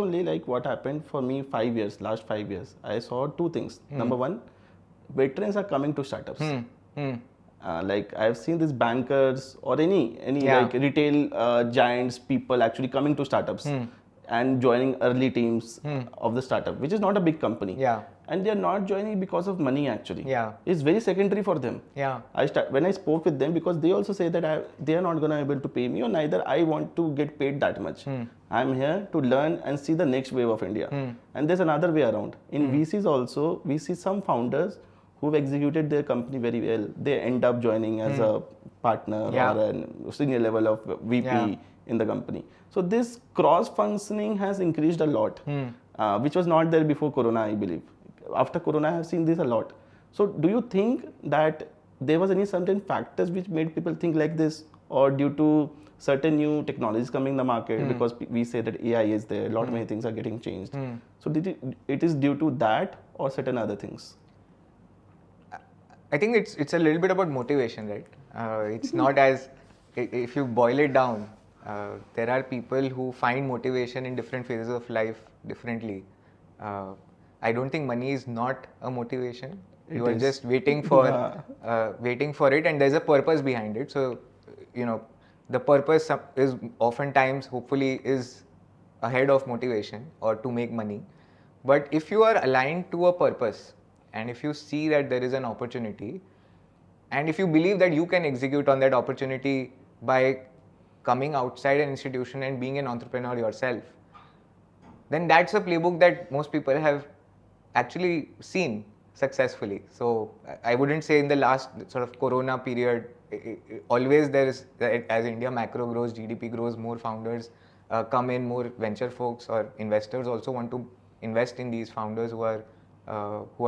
Only like what happened for me last 5 years, I saw two things. Number one, veterans are coming to startups. Like I've seen these bankers or any like retail giants, people actually coming to startups and joining early teams of the startup, which is not a big company. And they're not joining because of money actually. It's very secondary for them. When I spoke with them, because they also say that they are not going to be able to pay me, or neither I want to get paid that much. I'm here to learn and see the next wave of India. And there's another way around. In VCs also, we see some founders who've executed their company very well. They end up joining as a partner or a senior level of VP in the company. So this cross-functioning has increased a lot, which was not there before Corona, I believe. After Corona, I have seen this a lot. So do you think that there was any certain factors which made people think like this, or due to certain new technologies coming in the market, because we say that AI is there, a lot many things are getting changed. So it is due to that or certain other things? I think it's a little bit about motivation, right? It's not as, if you boil it down, there are people who find motivation in different phases of life differently. I don't think money is not a motivation. You are just waiting for it, and there's a purpose behind it. So, the purpose is oftentimes, hopefully, is ahead of motivation or to make money. But if you are aligned to a purpose, and if you see that there is an opportunity, and if you believe that you can execute on that opportunity by coming outside an institution and being an entrepreneur yourself, then that's a playbook that most people have actually seen successfully. So I wouldn't say in the last sort of Corona period, always there is, as India macro grows, GDP grows, more founders come in, more venture folks or investors also want to invest in these founders who are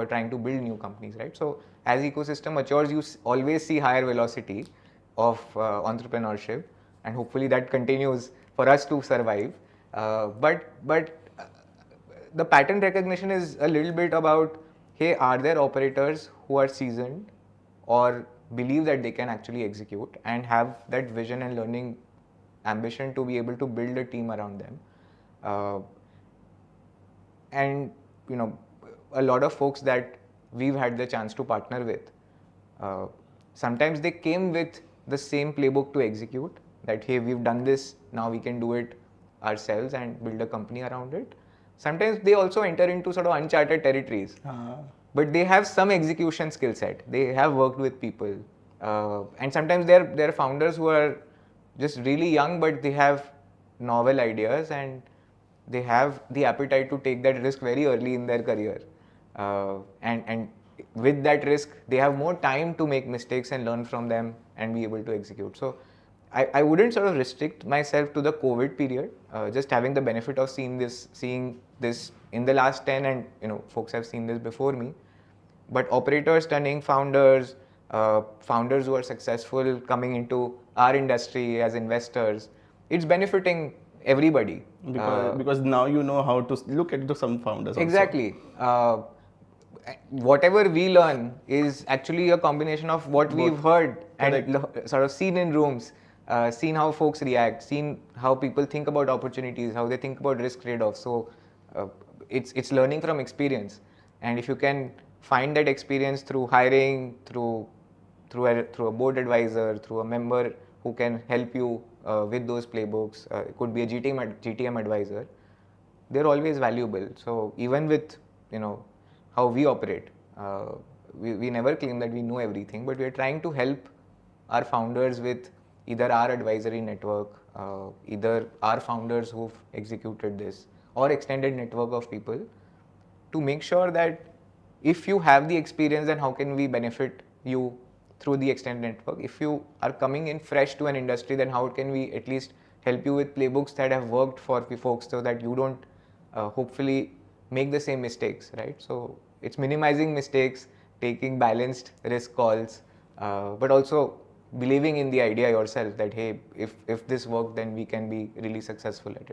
trying to build new companies, right? So as ecosystem matures, you always see higher velocity of entrepreneurship, and hopefully that continues for us to survive. But the pattern recognition is a little bit about, hey, are there operators who are seasoned or believe that they can actually execute and have that vision and learning ambition to be able to build a team around them? And a lot of folks that we've had the chance to partner with, sometimes they came with the same playbook to execute, that hey, we've done this, now we can do it ourselves and build a company around it. Sometimes they also enter into sort of uncharted territories, but they have some execution skill set. They have worked with people, and sometimes they're founders who are just really young, but they have novel ideas and they have the appetite to take that risk very early in their career. And with that risk, they have more time to make mistakes and learn from them and be able to execute. So I wouldn't sort of restrict myself to the COVID period, just having the benefit of seeing this in the last 10, and folks have seen this before me. But operators turning founders, founders who are successful coming into our industry as investors, it's benefiting everybody. Because now you know how to look at some founders. Exactly. Whatever we learn is actually a combination of what we've heard and sort of seen in rooms, seen how folks react, seen how people think about opportunities, how they think about risk trade-offs. So it's learning from experience, and if you can find that experience through hiring, through a board advisor, through a member who can help you with those playbooks, it could be a GTM advisor, they're always valuable. So even with how we operate, we never claim that we know everything, but we're trying to help our founders with either our advisory network, either our founders who've executed this, or extended network of people, to make sure that if you have the experience, then how can we benefit you through the extended network? If you are coming in fresh to an industry, then how can we at least help you with playbooks that have worked for folks, so that you don't hopefully make the same mistakes, right? So it's minimizing mistakes, taking balanced risk calls, but also believing in the idea yourself that hey, if this works, then we can be really successful at it.